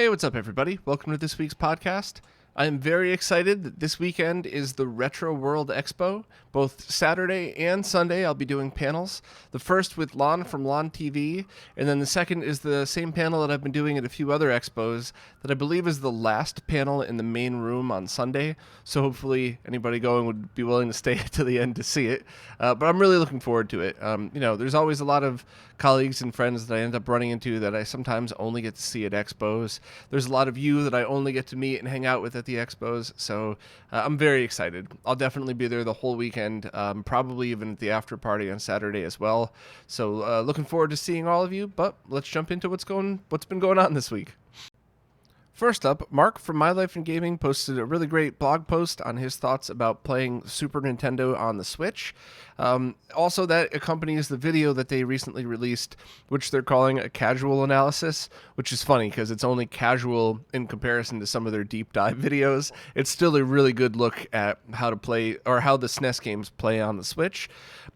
Hey, what's up, everybody? Welcome to this week's podcast. I am very excited that this weekend is the Retro World Expo. Both Saturday and Sunday, I'll be doing panels. The first with Lon from Lon TV, and then the second is the same panel that I've been doing at a few other expos that I believe is the last panel in the main room on Sunday. So hopefully anybody going would be willing to stay to the end to see it. But I'm really looking forward to it. There's always a lot of colleagues and friends that I end up running into that I sometimes only get to see at expos. There's a lot of you that I only get to meet and hang out with at the expos, so I'm very excited. I'll definitely be there the whole weekend, probably even at the after party on Saturday as well. So looking forward to seeing all of you, but let's jump into what's been going on this week. First up, Mark from My Life in Gaming posted a really great blog post on his thoughts about playing Super Nintendo on the Switch. Also, that accompanies the video that they recently released, which they're calling a casual analysis, which is funny because it's only casual in comparison to some of their deep dive videos. It's still a really good look at how to play, or how the SNES games play on the Switch.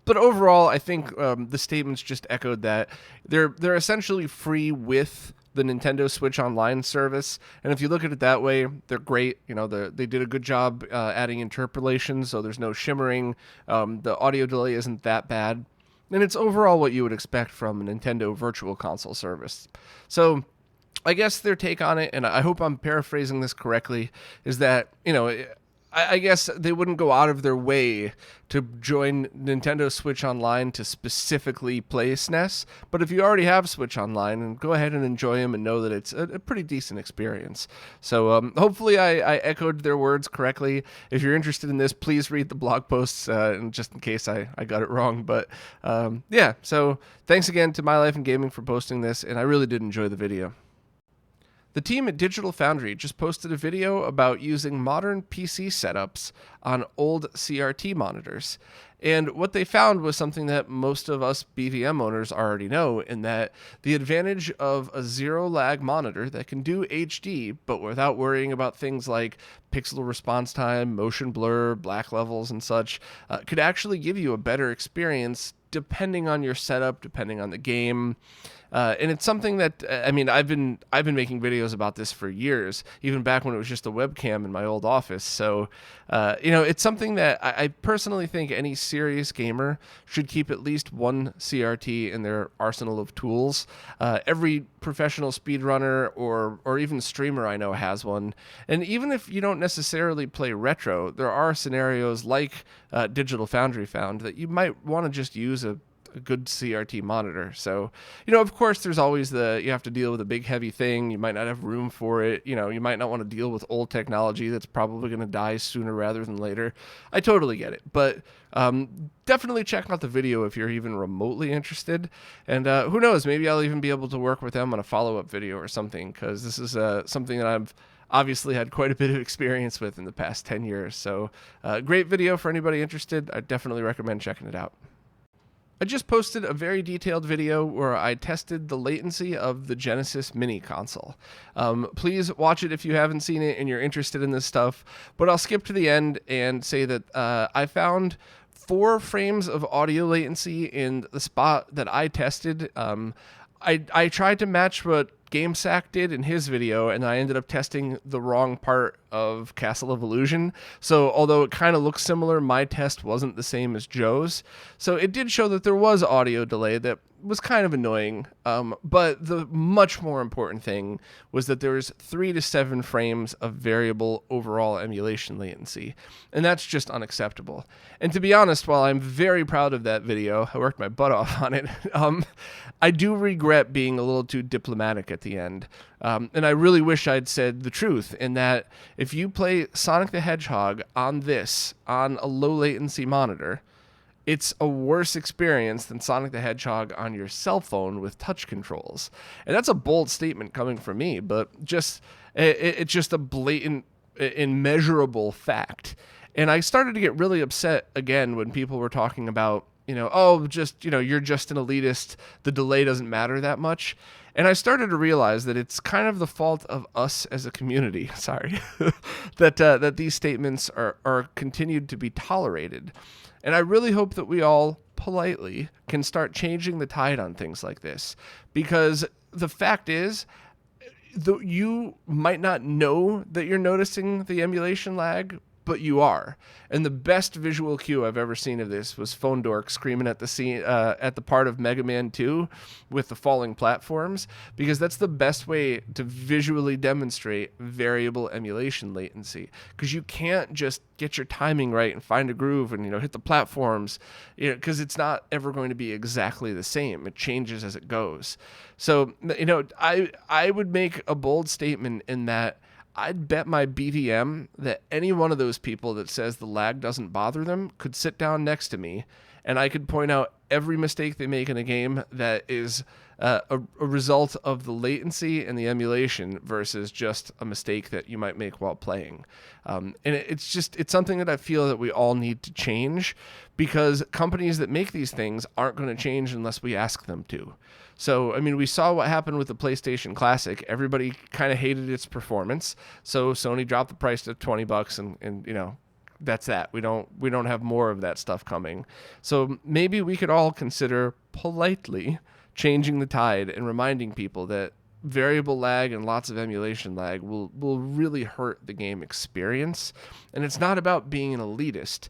But overall, I think the statements just echoed that they're essentially free with the Nintendo Switch Online service, and if you look at it that way, they're great. They did a good job adding interpolation, so there's no shimmering. The audio delay isn't that bad, and it's overall what you would expect from a Nintendo Virtual Console service. So I guess their take on it, and I hope I'm paraphrasing this correctly, is that, I guess they wouldn't go out of their way to join Nintendo Switch Online to specifically play SNES, but if you already have Switch Online, and go ahead and enjoy them and know that it's a pretty decent experience. So hopefully I echoed their words correctly. If you're interested in this, please read the blog posts, and just in case I got it wrong. But so thanks again to My Life in Gaming for posting this, and I really did enjoy the video. The team at Digital Foundry just posted a video about using modern PC setups on old CRT monitors. And what they found was something that most of us BVM owners already know, in that the advantage of a zero lag monitor that can do HD, but without worrying about things like pixel response time, motion blur, black levels, and such, could actually give you a better experience depending on your setup, depending on the game. And it's something that, I've been making videos about this for years, even back when it was just a webcam in my old office. So, it's something that I personally think any serious gamer should keep at least one CRT in their arsenal of tools. Every professional speedrunner or even streamer I know has one. And even if you don't necessarily play retro, there are scenarios like Digital Foundry found that you might want to just use a good CRT monitor. So, of course, there's always you have to deal with a big heavy thing. You might not have room for it. You might not want to deal with old technology that's probably going to die sooner rather than later. I totally get it. But definitely check out the video if you're even remotely interested. And who knows, maybe I'll even be able to work with them on a follow-up video or something, because this is something that I've obviously had quite a bit of experience with in the past 10 years. So great video for anybody interested. I definitely recommend checking it out. I just posted a very detailed video where I tested the latency of the Genesis Mini console. Please watch it if you haven't seen it and you're interested in this stuff, but I'll skip to the end and say that I found 4 frames of audio latency in the spot that I tested. I tried to match what GameSack did in his video, and I ended up testing the wrong part of Castle of Illusion. So although it kind of looks similar, my test wasn't the same as Joe's. So it did show that there was audio delay that was kind of annoying. But the much more important thing was that there was 3 to 7 frames of variable overall emulation latency. And that's just unacceptable. And to be honest, while I'm very proud of that video, I worked my butt off on it, I do regret being a little too diplomatic at the end. And I really wish I'd said the truth, in that if you play Sonic the Hedgehog on a low latency monitor, it's a worse experience than Sonic the Hedgehog on your cell phone with touch controls. And that's a bold statement coming from me, but it's just a blatant, immeasurable fact. And I started to get really upset again when people were talking about, you're just an elitist, the delay doesn't matter that much. And I started to realize that it's kind of the fault of us as a community, that these statements are continued to be tolerated. And I really hope that we all politely can start changing the tide on things like this, because the fact is, you might not know that you're noticing the emulation lag, but you are. And the best visual cue I've ever seen of this was Phone Dork screaming at the scene at the part of Mega Man 2 with the falling platforms, because that's the best way to visually demonstrate variable emulation latency. Because you can't just get your timing right and find a groove and hit the platforms, because it's not ever going to be exactly the same. It changes as it goes. So I would make a bold statement in that I'd bet my BVM that any one of those people that says the lag doesn't bother them could sit down next to me, and I could point out every mistake they make in a game that is a result of the latency and the emulation versus just a mistake that you might make while playing. And it's something that I feel that we all need to change, because companies that make these things aren't going to change unless we ask them to. So, I mean, we saw what happened with the PlayStation Classic. Everybody kind of hated its performance, so Sony dropped the price to $20, and that's that. We don't have more of that stuff coming. So maybe we could all consider politely changing the tide and reminding people that variable lag and lots of emulation lag will really hurt the game experience. And it's not about being an elitist.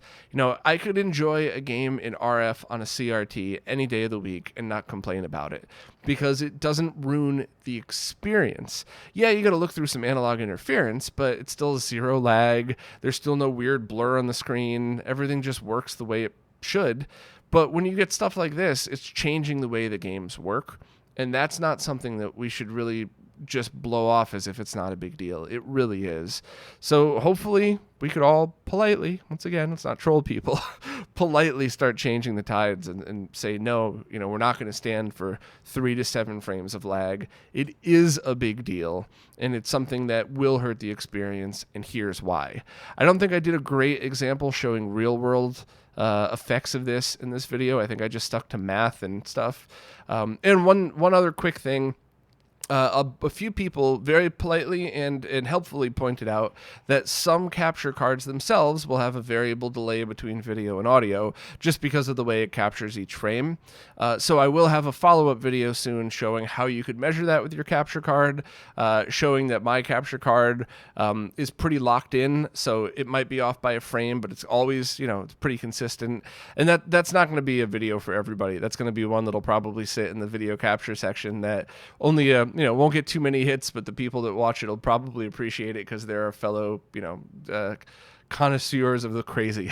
I could enjoy a game in RF on a CRT any day of the week and not complain about it, because it doesn't ruin the experience. Yeah, you got to look through some analog interference, but it's still zero lag. There's still no weird blur on the screen. Everything just works the way it should. But when you get stuff like this, it's changing the way the games work. And that's not something that we should really just blow off as if it's not a big deal. It really is. So hopefully we could all politely, once again, let's not troll people, politely start changing the tides and say, no, we're not going to stand for 3 to 7 frames of lag. It is a big deal, and it's something that will hurt the experience, and here's why. I don't think I did a great example showing real world effects of this in this video. I think I just stuck to math and stuff. And one other quick thing. A few people very politely and helpfully pointed out that some capture cards themselves will have a variable delay between video and audio just because of the way it captures each frame. So I will have a follow-up video soon showing how you could measure that with your capture card, showing that my capture card is pretty locked in, so it might be off by a frame, but it's always, it's pretty consistent. And that's not going to be a video for everybody. That's going to be one that'll probably sit in the video capture section that only won't get too many hits, but the people that watch it will probably appreciate it because they're fellow, connoisseurs of the crazy.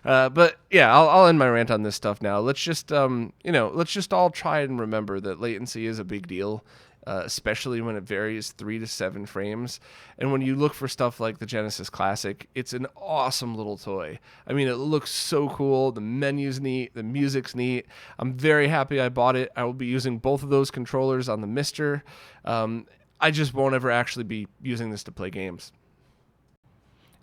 But yeah, I'll end my rant on this stuff now. Let's just all try and remember that latency is a big deal, especially when it varies 3 to 7 frames. And when you look for stuff like the Genesis Classic, it's an awesome little toy. I mean, it looks so cool. The menu's neat. The music's neat. I'm very happy I bought it. I will be using both of those controllers on the Mister. I just won't ever actually be using this to play games.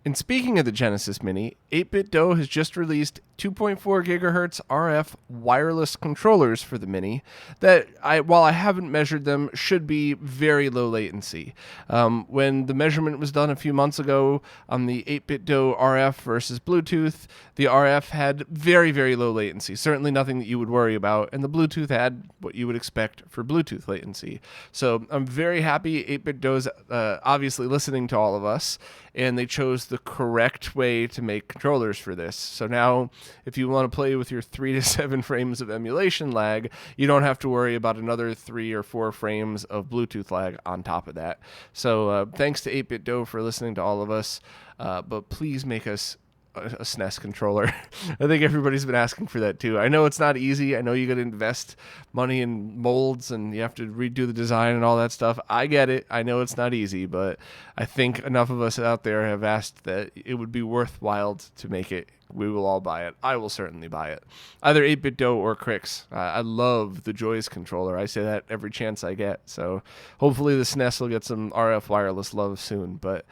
And speaking of the Genesis Mini, 8BitDo has just released 2.4 gigahertz RF wireless controllers for the Mini that, while I haven't measured them, should be very low latency. When the measurement was done a few months ago on the 8BitDo RF versus Bluetooth, the RF had very, very low latency, certainly nothing that you would worry about, and the Bluetooth had what you would expect for Bluetooth latency. So I'm very happy 8BitDo's obviously listening to all of us, and they chose the correct way to make controllers for this. So now, if you want to play with your 3 to 7 frames of emulation lag, you don't have to worry about another 3 or 4 frames of Bluetooth lag on top of that. So thanks to 8BitDo for listening to all of us, but please make us a SNES controller. I think everybody's been asking for that too. I know it's not easy. I know you got to invest money in molds and you have to redo the design and all that stuff. I get it. I know it's not easy, but I think enough of us out there have asked that it would be worthwhile to make it. We will all buy it. I will certainly buy it. Either 8BitDo or Crix. I love the Joy's controller. I say that every chance I get. So hopefully the SNES will get some RF wireless love soon. But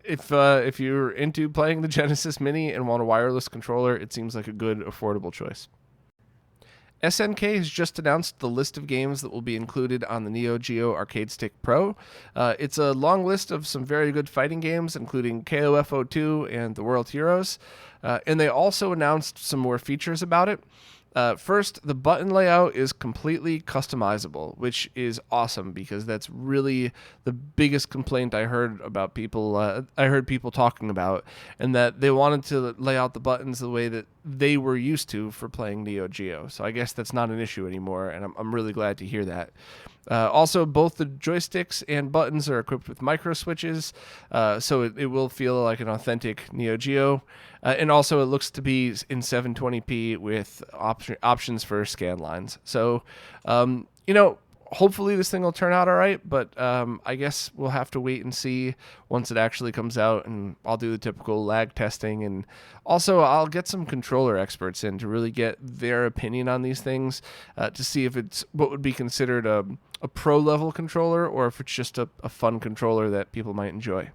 if you're into playing the Genesis Mini and want a wireless controller, it seems like a good, affordable choice. SNK has just announced the list of games that will be included on the Neo Geo Arcade Stick Pro. It's a long list of some very good fighting games, including KOF 02 and The World Heroes. And they also announced some more features about it. First, the button layout is completely customizable, which is awesome because that's really the biggest complaint I heard about people. I heard people talking about, and that they wanted to lay out the buttons the way that they were used to for playing Neo Geo. So I guess that's not an issue anymore, and I'm really glad to hear that. Also, both the joysticks and buttons are equipped with micro switches, so it will feel like an authentic Neo Geo. And also, it looks to be in 720p with options for scan lines. So, hopefully this thing will turn out all right, but I guess we'll have to wait and see once it actually comes out, and I'll do the typical lag testing, and also I'll get some controller experts in to really get their opinion on these things to see if it's what would be considered a pro level controller or if it's just a fun controller that people might enjoy.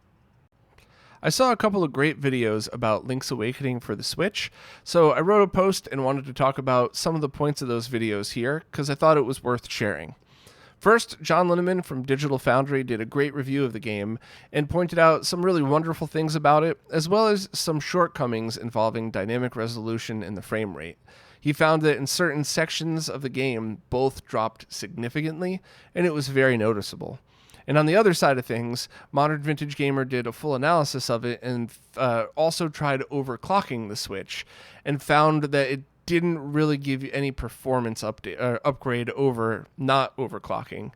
I saw a couple of great videos about Link's Awakening for the Switch, so I wrote a post and wanted to talk about some of the points of those videos here because I thought it was worth sharing. First, John Linneman from Digital Foundry did a great review of the game and pointed out some really wonderful things about it, as well as some shortcomings involving dynamic resolution and the frame rate. He found that in certain sections of the game, both dropped significantly, and it was very noticeable. And on the other side of things, Modern Vintage Gamer did a full analysis of it and also tried overclocking the Switch and found that it didn't really give you any performance upgrade over not overclocking.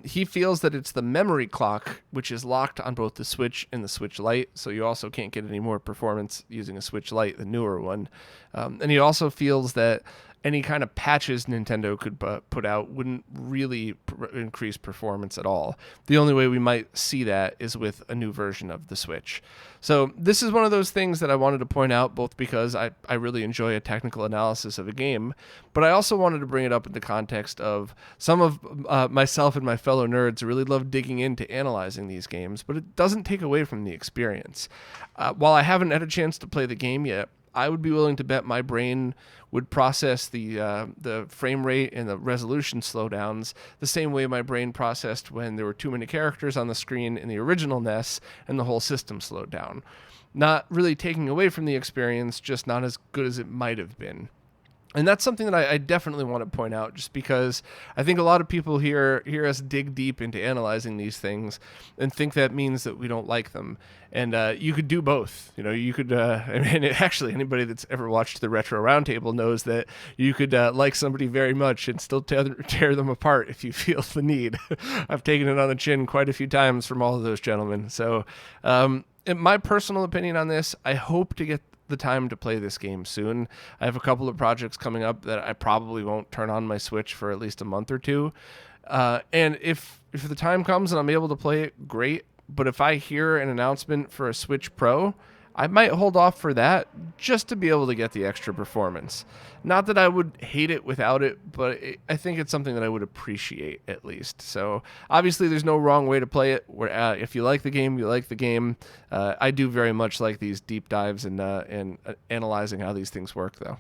He feels that it's the memory clock, which is locked on both the Switch and the Switch Lite, so you also can't get any more performance using a Switch Lite, the newer one. And he also feels that any kind of patches Nintendo could put out wouldn't really increase performance at all. The only way we might see that is with a new version of the Switch. So this is one of those things that I wanted to point out, both because I really enjoy a technical analysis of a game, but I also wanted to bring it up in the context of some of myself and my fellow nerds really love digging into analyzing these games, but it doesn't take away from the experience. While I haven't had a chance to play the game yet, I would be willing to bet my brain would process the frame rate and the resolution slowdowns the same way my brain processed when there were too many characters on the screen in the original NES and the whole system slowed down. Not really taking away from the experience, just not as good as it might have been. And that's something that I definitely want to point out, just because I think a lot of people hear us dig deep into analyzing these things and think that means that we don't like them. And you could do both. You could, actually, anybody that's ever watched the Retro Roundtable knows that you could like somebody very much and still tear them apart if you feel the need. I've taken it on the chin quite a few times from all of those gentlemen. So in my personal opinion on this, I hope to get the time to play this game soon. I have a couple of projects coming up that I probably won't turn on my Switch for at least a month or two. And if the time comes and I'm able to play it, great. But if I hear an announcement for a Switch Pro, I might hold off for that just to be able to get the extra performance. Not that I would hate it without it, but I think it's something that I would appreciate at least. So obviously there's no wrong way to play it. If you like the game, you like the game. I do very much like these deep dives and analyzing how these things work, though.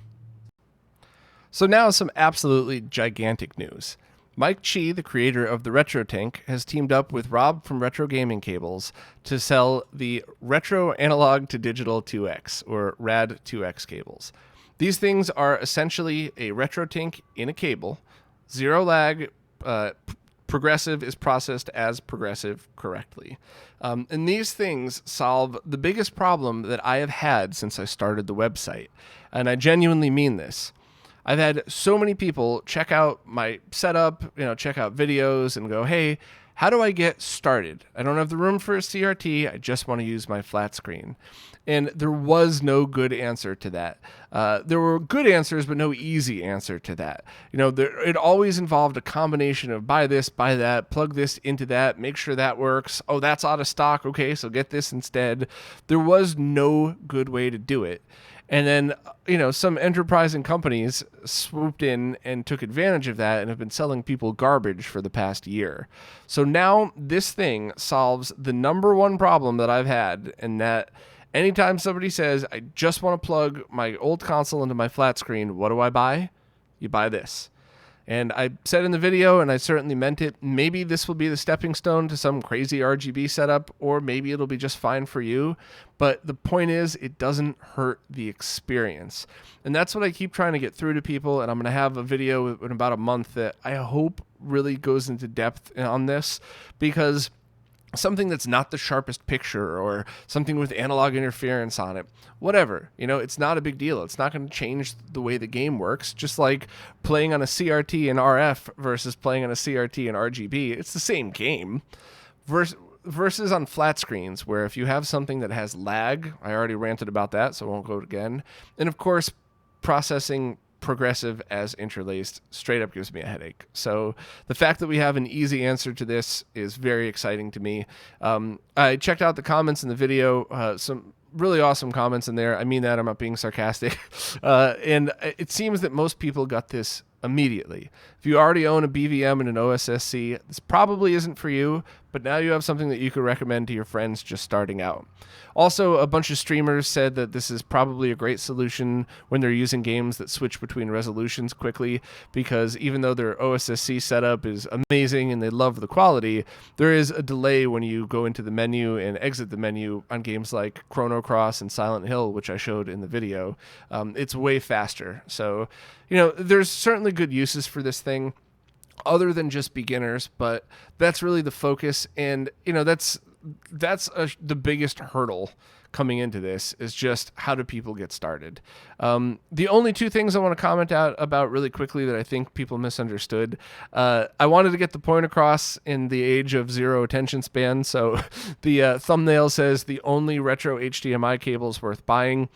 So now some absolutely gigantic news. Mike Chi, the creator of the Retro Tank, has teamed up with Rob from Retro Gaming Cables to sell the Retro Analog to Digital 2X, or RAD 2X cables. These things are essentially a Retro Tank in a cable, zero lag, progressive is processed as progressive correctly. And these things solve the biggest problem that I have had since I started the website, and I genuinely mean this. I've had so many people check out my setup, check out videos and go, hey, how do I get started? I don't have the room for a CRT. I just want to use my flat screen. And there was no good answer to that. There were good answers, but no easy answer to that. It always involved a combination of buy this, buy that, plug this into that, make sure that works. Oh, that's out of stock. Okay, so get this instead. There was no good way to do it. And then, some enterprising companies swooped in and took advantage of that and have been selling people garbage for the past year. So now this thing solves the number one problem that I've had, and that anytime somebody says, I just want to plug my old console into my flat screen, what do I buy? You buy this. And I said in the video, and I certainly meant it, maybe this will be the stepping stone to some crazy RGB setup, or maybe it'll be just fine for you. But the point is, it doesn't hurt the experience. And that's what I keep trying to get through to people. And I'm going to have a video in about a month that I hope really goes into depth on this, because something that's not the sharpest picture or something with analog interference on it, whatever, it's not a big deal. It's not going to change the way the game works. Just like playing on a CRT in RF versus playing on a CRT in RGB, it's the same game. Versus on flat screens, where if you have something that has lag, I already ranted about that, so I won't go again. And of course, processing progressive as interlaced straight up gives me a headache. So the fact that we have an easy answer to this is very exciting to me. I checked out the comments in the video, some really awesome comments in there. I mean that, I'm not being sarcastic. And it seems that most people got this immediately. If you already own a BVM and an OSSC, this probably isn't for you, but now you have something that you could recommend to your friends just starting out. Also, a bunch of streamers said that this is probably a great solution when they're using games that switch between resolutions quickly, because even though their OSSC setup is amazing and they love the quality, there is a delay when you go into the menu and exit the menu on games like Chrono Cross and Silent Hill, which I showed in the video. It's way faster. So, there's certainly good uses for this thing other than just beginners, but that's really the focus. And, that's the biggest hurdle coming into this, is just how do people get started. The only two things I want to comment out about really quickly that I think people misunderstood. I wanted to get the point across in the age of zero attention span. So the thumbnail says the only retro HDMI cables worth buying.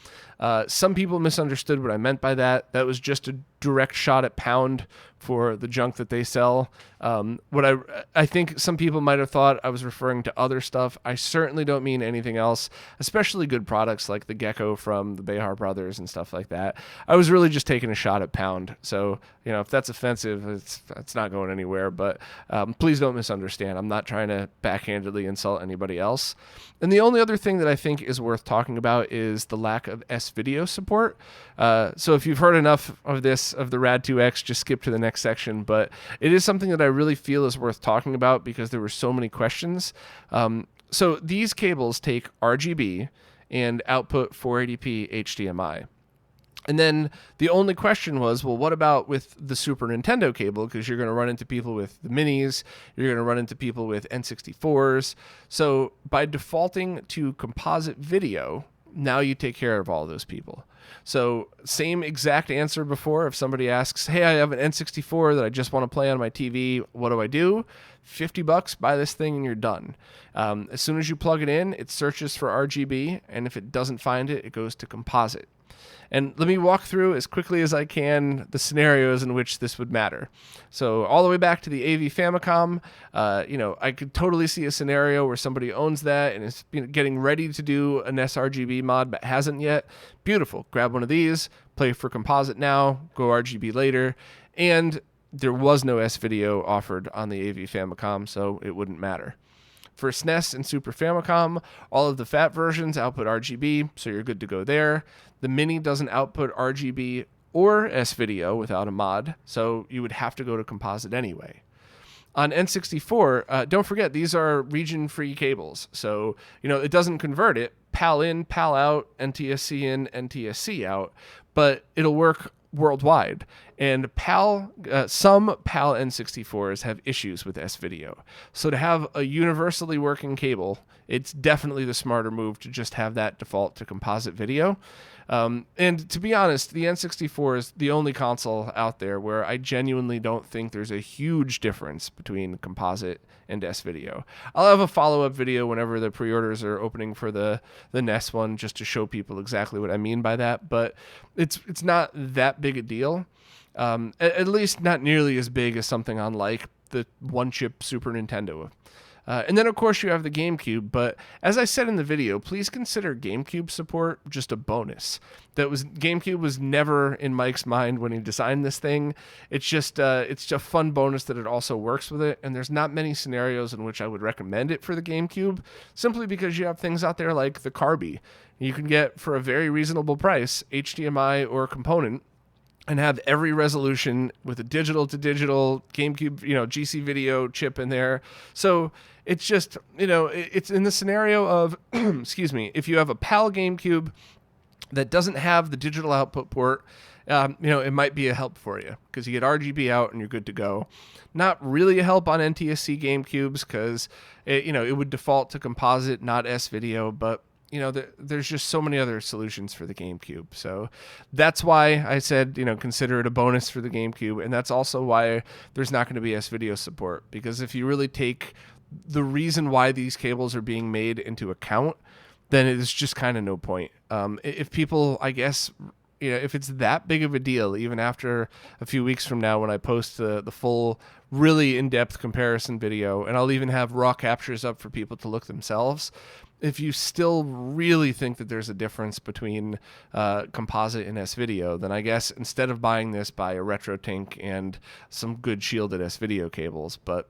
Some people misunderstood what I meant by that. That was just a direct shot at Pound for the junk that they sell. What I think some people might have thought I was referring to other stuff. I certainly don't mean anything else, especially good products like the Gecko from the Behar Brothers and stuff like that. I was really just taking a shot at Pound. So, if that's offensive, it's not going anywhere, but please don't misunderstand. I'm not trying to backhandedly insult anybody else. And the only other thing that I think is worth talking about is the lack of S-Video support. So if you've heard enough of this, of the Rad2X, just skip to the next section. But it is something that I really feel is worth talking about because there were so many questions. So these cables take RGB and output 480p HDMI. And then the only question was, well, what about with the Super Nintendo cable? Because you're going to run into people with the minis, you're going to run into people with N64s. So by defaulting to composite video, now you take care of all those people. So same exact answer before. If somebody asks, hey, I have an N64 that I just want to play on my TV, what do I do? $50, buy this thing and you're done. As soon as you plug it in, it searches for RGB, and if it doesn't find it, it goes to composite. And let me walk through as quickly as I can the scenarios in which this would matter. So all the way back to the AV Famicom, I could totally see a scenario where somebody owns that and is getting ready to do an sRGB mod but hasn't yet. Beautiful. Grab one of these, play for composite now, go RGB later. And there was no S-Video offered on the AV Famicom, so it wouldn't matter. For SNES and Super Famicom, all of the fat versions output RGB, so you're good to go there. The Mini doesn't output RGB or S-Video without a mod, so you would have to go to composite anyway. On N64, don't forget, these are region-free cables, so it doesn't convert it, PAL in, PAL out, NTSC in, NTSC out, but it'll work worldwide. And some PAL N64s have issues with S-Video. So to have a universally working cable, it's definitely the smarter move to just have that default to composite video. And to be honest, the N64 is the only console out there where I genuinely don't think there's a huge difference between composite and S-Video. I'll have a follow-up video whenever the pre-orders are opening for the NES one, just to show people exactly what I mean by that. But it's not that big a deal. At least not nearly as big as something on like the one-chip Super Nintendo. And then, of course, you have the GameCube, but as I said in the video, please consider GameCube support just a bonus. GameCube was never in Mike's mind when he designed this thing. It's just a fun bonus that it also works with it, and there's not many scenarios in which I would recommend it for the GameCube, simply because you have things out there like the Carby. You can get, for a very reasonable price, HDMI or component, and have every resolution with a digital to digital GameCube, GC video chip in there. So it's just, it's in the scenario of, excuse me, if you have a PAL GameCube that doesn't have the digital output port, it might be a help for you because you get RGB out and you're good to go. Not really a help on NTSC GameCubes because it would default to composite, not S-Video, but there's just so many other solutions for the GameCube. So that's why I said, consider it a bonus for the GameCube. And that's also why there's not going to be S-Video support, because if you really take the reason why these cables are being made into account, then it's just kind of no point. If people, I guess, if it's that big of a deal, even after a few weeks from now when I post the full, really in-depth comparison video, and I'll even have raw captures up for people to look themselves, if you still really think that there's a difference between composite and S-Video, then I guess instead of buying this, buy a RetroTink and some good shielded S-Video cables. But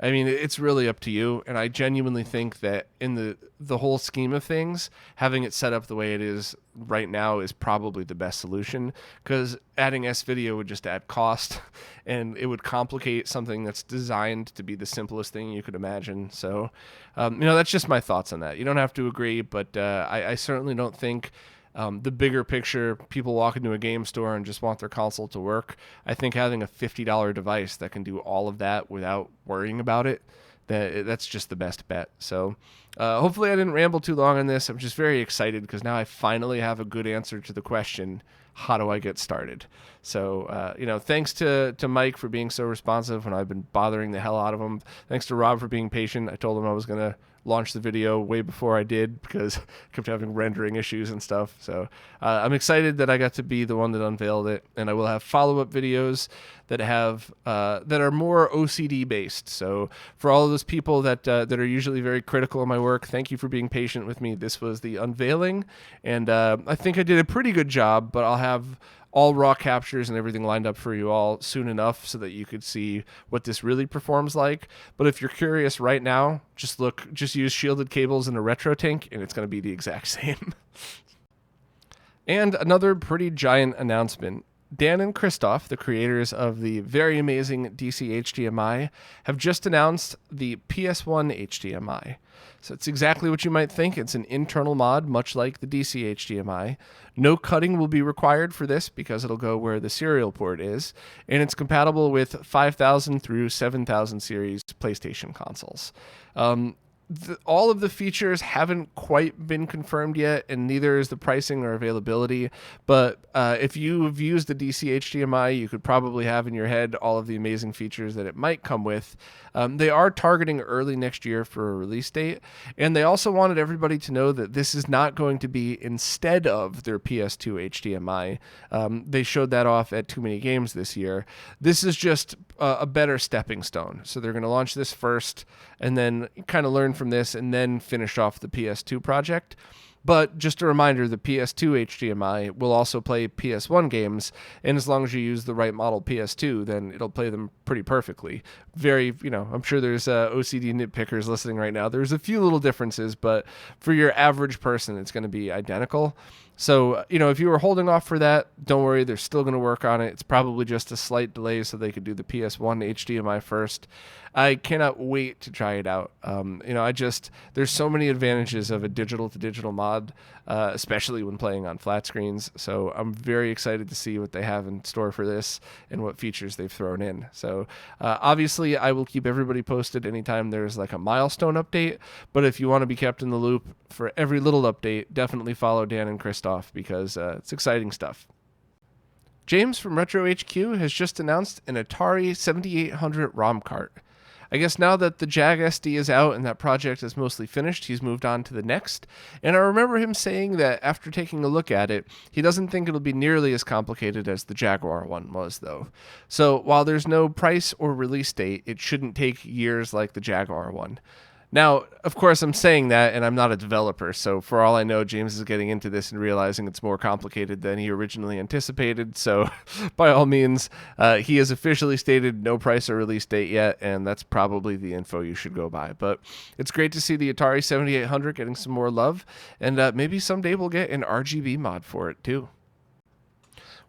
I mean, it's really up to you, and I genuinely think that in the whole scheme of things, having it set up the way it is right now is probably the best solution, because adding S-Video would just add cost, and it would complicate something that's designed to be the simplest thing you could imagine. So, that's just my thoughts on that. You don't have to agree, but I certainly don't think the bigger picture, people walk into a game store and just want their console to work. I think having a $50 device that can do all of that without worrying about it, that's just the best bet. So hopefully I didn't ramble too long on this. I'm just very excited because now I finally have a good answer to the question, how do I get started? So, thanks to Mike for being so responsive when I've been bothering the hell out of him. Thanks to Rob for being patient. I told him I was going to launch the video way before I did because I kept having rendering issues and stuff. So I'm excited that I got to be the one that unveiled it, and I will have follow-up videos that have that are more OCD based. So for all of those people that are usually very critical of my work, thank you for being patient with me. This was the unveiling, and I think I did a pretty good job, but I'll have all raw captures and everything lined up for you all soon enough so that you could see what this really performs like. But if you're curious right now, just use shielded cables and a RetroTink, and it's going to be the exact same. And another pretty giant announcement. Dan and Christoph, the creators of the very amazing DC HDMI, have just announced the PS1 HDMI. So it's exactly what you might think. It's an internal mod, much like the DC HDMI. No cutting will be required for this because it'll go where the serial port is, and it's compatible with 5000 through 7000 series PlayStation consoles. All of the features haven't quite been confirmed yet, and neither is the pricing or availability. But if you've used the DC HDMI, you could probably have in your head all of the amazing features that it might come with. They are targeting early next year for a release date, and they also wanted everybody to know that this is not going to be instead of their PS2 HDMI. They showed that off at Too Many Games this year. This is just a better stepping stone. So they're going to launch this first and then kind of learn from this and then finish off the PS2 project. But just a reminder, the PS2 HDMI will also play PS1 games, and as long as you use the right model PS2, then it'll play them pretty perfectly. I'm sure there's OCD nitpickers listening right now. There's a few little differences, but for your average person, it's going to be identical. So, if you were holding off for that, don't worry, they're still going to work on it. It's probably just a slight delay so they could do the PS1 HDMI first. I cannot wait to try it out. There's so many advantages of a digital to digital mod, especially when playing on flat screens. So I'm very excited to see what they have in store for this and what features they've thrown in. So obviously I will keep everybody posted anytime there's like a milestone update, but if you want to be kept in the loop for every little update, definitely follow Dan and Christoph because it's exciting stuff. James from RetroHQ has just announced an Atari 7800 ROM cart. I guess now that the Jag SD is out and that project is mostly finished, he's moved on to the next. And I remember him saying that after taking a look at it, he doesn't think it'll be nearly as complicated as the Jaguar one was, though. So while there's no price or release date, it shouldn't take years like the Jaguar one. Now, of course, I'm saying that, and I'm not a developer, so for all I know, James is getting into this and realizing it's more complicated than he originally anticipated, so by all means, he has officially stated no price or release date yet, and that's probably the info you should go by. But it's great to see the Atari 7800 getting some more love, and maybe someday we'll get an RGB mod for it, too.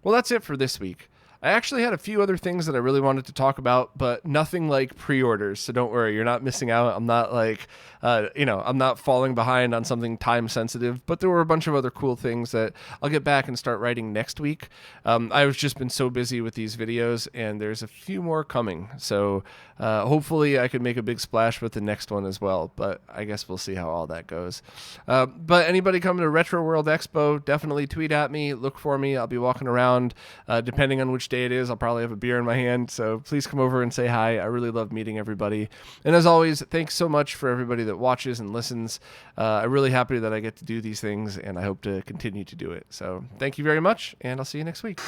Well, that's it for this week. I actually had a few other things that I really wanted to talk about, but nothing like pre-orders. So don't worry, you're not missing out. I'm not like, I'm not falling behind on something time sensitive, but there were a bunch of other cool things that I'll get back and start writing next week. I've just been so busy with these videos, and there's a few more coming. So hopefully I could make a big splash with the next one as well, but I guess we'll see how all that goes. But anybody coming to Retro World Expo, definitely tweet at me, look for me. I'll be walking around, depending on which day it is. I'll probably have a beer in my hand, so please come over and say hi. I really love meeting everybody. And as always, thanks so much for everybody that watches and listens. I'm really happy that I get to do these things, and I hope to continue to do it. So thank you very much, and I'll see you next week.